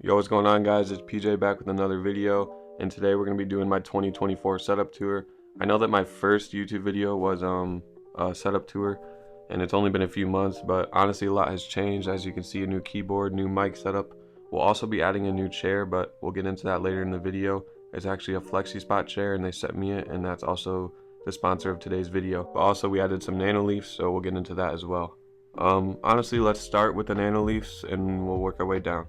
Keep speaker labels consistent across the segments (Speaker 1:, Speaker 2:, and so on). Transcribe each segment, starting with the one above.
Speaker 1: Yo, what's going on, guys? It's PJ back with another video, and today we're going to be doing my 2024 setup tour. I know that my first YouTube video was a setup tour, and it's only been a few months, but honestly a lot has changed. As you can see, a new keyboard, new mic setup. We'll also be adding a new chair, but we'll get into that later in the video. It's actually a flexi spot chair, and they sent me it, and that's also the sponsor of today's video. But also we added some nano leafs, so we'll get into that as well. Honestly, let's start with the nano leafs and we'll work our way down.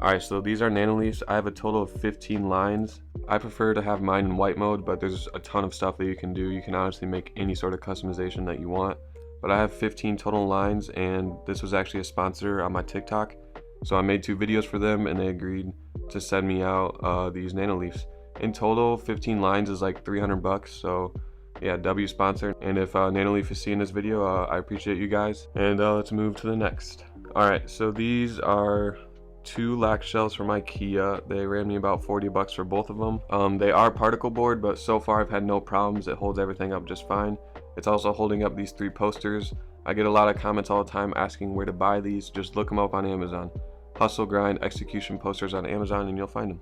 Speaker 1: Alright, so these are nano leafs. I have a total of 15 lines. I prefer to have mine in white mode, but there's a ton of stuff that you can do. You can honestly make any sort of customization that you want. But I have 15 total lines, and this was actually a sponsor on my TikTok. So I made 2 videos for them, and they agreed to send me out these nano leafs. In total, 15 lines is like 300 bucks. So yeah, W sponsor. And if Nanoleaf is seeing this video, I appreciate you guys. And let's move to the next. Alright, so these are 2 lac shelves from IKEA. They ran me about 40 bucks for both of them. They are particle board, but so far I've had no problems. It holds everything up just fine. It's also holding up these 3 posters. I get a lot of comments all the time asking where to buy these. Just look them up on Amazon. Hustle, Grind, Execution posters on Amazon, and you'll find them.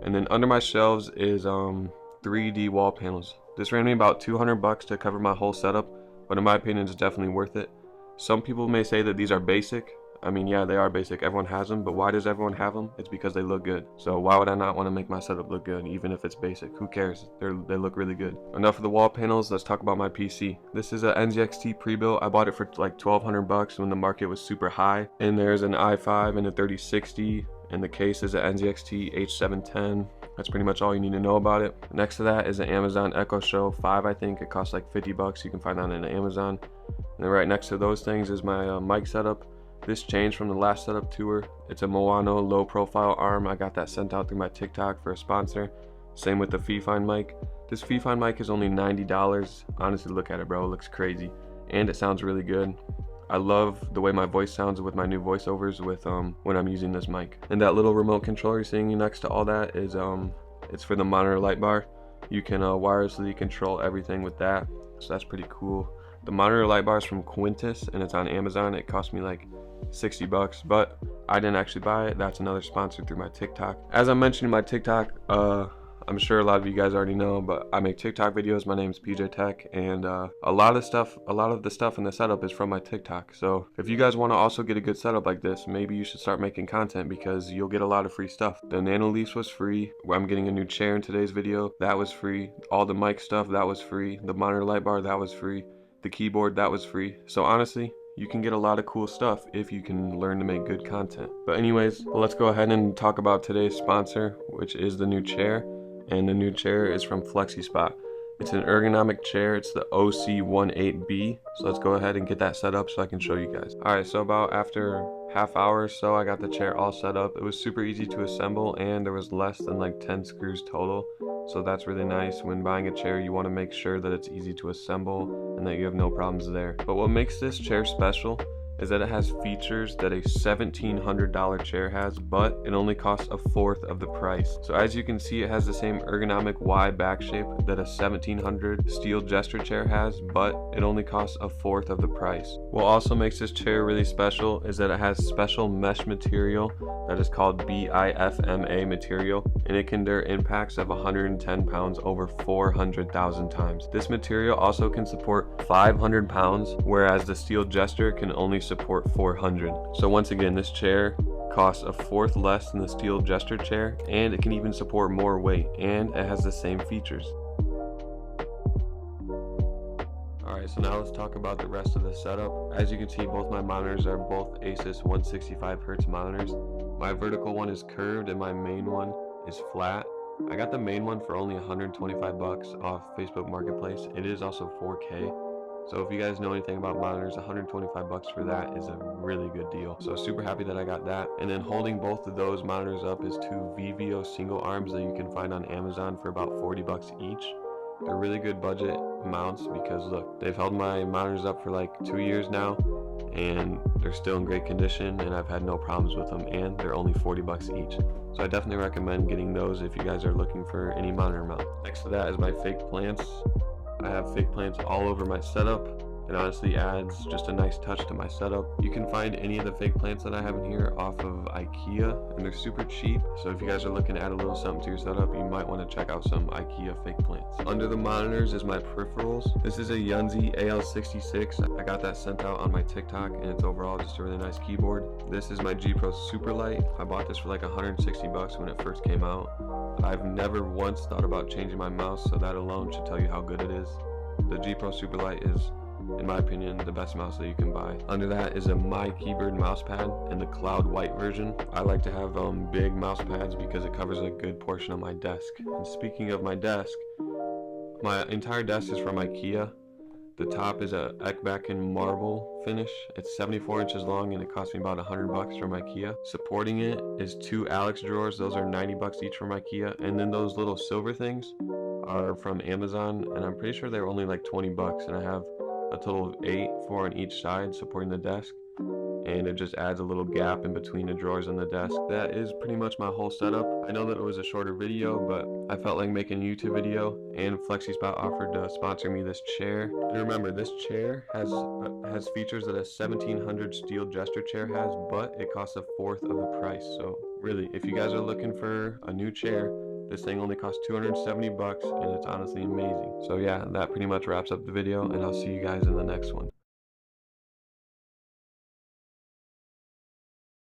Speaker 1: And then under my shelves is 3D wall panels. This ran me about 200 bucks to cover my whole setup, but in my opinion it's definitely worth it. Some people may say that these are basic. I mean, yeah, they are basic. Everyone has them, but why does everyone have them? It's because they look good. So why would I not want to make my setup look good, even if it's basic? Who cares? They look really good. Enough of the wall panels. Let's talk about my PC. This is a NZXT pre-built. I bought it for like 1,200 bucks when the market was super high. And there's an i5 and a 3060, and the case is an NZXT H710. That's pretty much all you need to know about it. Next to that is an Amazon Echo Show 5, I think. It costs like 50 bucks. You can find that on Amazon. And then right next to those things is my mic setup. This changed from the last setup tour. It's a Moano low profile arm. I got that sent out through my TikTok for a sponsor. Same with the Fifine mic. This Fifine mic is only $90. Honestly, look at it, bro. It looks crazy. And it sounds really good. I love the way my voice sounds with my new voiceovers with when I'm using this mic. And that little remote controller you're seeing next to all that is it's for the monitor light bar. You can wirelessly control everything with that. So that's pretty cool. The monitor light bar is from Quintus and it's on Amazon. It cost me like 60 bucks, but I didn't actually buy it. That's another sponsor through my TikTok. As I mentioned in my TikTok, I'm sure a lot of you guys already know, but I make TikTok videos. My name's PJ Tech, and a lot of the stuff in the setup is from my TikTok. So if you guys want to also get a good setup like this, maybe you should start making content because you'll get a lot of free stuff. The nano leafs was free. I'm getting a new chair in today's video. That was free. All the mic stuff, that was free. The monitor light bar, that was free. The keyboard, that was free. So honestly, you can get a lot of cool stuff if you can learn to make good content. But anyways, let's go ahead and talk about today's sponsor, which is the new chair. And the new chair is from Flexi Spot. It's an ergonomic chair. It's the OC18B. So let's go ahead and get that set up so I can show you guys. Alright, so about after half hour or so, I got the chair all set up. It was super easy to assemble, and there was less than like 10 screws total. So that's really nice. When buying a chair, you want to make sure that it's easy to assemble and that you have no problems there. But what makes this chair special is that it has features that a $1,700 chair has, but it only costs a fourth of the price. So as you can see, it has the same ergonomic Y back shape that a $1,700 steel gesture chair has, but it only costs a fourth of the price. What also makes this chair really special is that it has special mesh material that is called BIFMA material, and it can endure impacts of 110 pounds over 400,000 times. This material also can support 500 pounds, whereas the steel gesture can only support 400. So once again, this chair costs a fourth less than the steel gesture chair, and it can even support more weight, and it has the same features. Alright, so now let's talk about the rest of the setup. As you can see, both my monitors are both Asus 165Hz monitors. My vertical one is curved and my main one is flat. I got the main one for only 125 bucks off Facebook Marketplace. It is also 4K. So if you guys know anything about monitors, 125 bucks for that is a really good deal. So super happy that I got that. And then holding both of those monitors up is 2 VVO single arms that you can find on Amazon for about 40 bucks each. They're really good budget mounts because look, they've held my monitors up for like 2 years now, and they're still in great condition, and I've had no problems with them, and they're only 40 bucks each. So I definitely recommend getting those if you guys are looking for any monitor mount. Next to that is my fake plants. I have fake plants all over my setup. It honestly adds just a nice touch to my setup. You can find any of the fake plants that I have in here off of IKEA, and they're super cheap. So if you guys are looking to add a little something to your setup, you might want to check out some IKEA fake plants. Under the monitors is my peripherals. This is a Yunzi AL66. I got that sent out on my TikTok, and it's overall just a really nice keyboard. This is my G Pro Superlight. I bought this for like 160 bucks when it first came out. I've never once thought about changing my mouse, so that alone should tell you how good it is. The G Pro Superlight is, in my opinion, the best mouse that you can buy. Under that is a My Keyboard mouse pad in the cloud white version. I like to have big mouse pads because it covers a good portion of my desk. And speaking of my desk, my entire desk is from IKEA. The top is a Ekbakken marble finish. It's 74 inches long and it cost me about 100 bucks from IKEA. Supporting it is 2 Alex drawers. Those are 90 bucks each from IKEA. And then those little silver things are from Amazon, and I'm pretty sure they were only like 20 bucks, and I have a total of 8, 4 on each side supporting the desk, and it just adds a little gap in between the drawers and the desk. That is pretty much my whole setup. I know that it was a shorter video, but I felt like making a YouTube video, and FlexiSpot offered to sponsor me this chair. And remember, this chair has features that a 1700 steel gesture chair has, but it costs a fourth of the price. So really, if you guys are looking for a new chair, this thing only costs 270 bucks, and it's honestly amazing. So yeah, that pretty much wraps up the video, and I'll see you guys in the next one.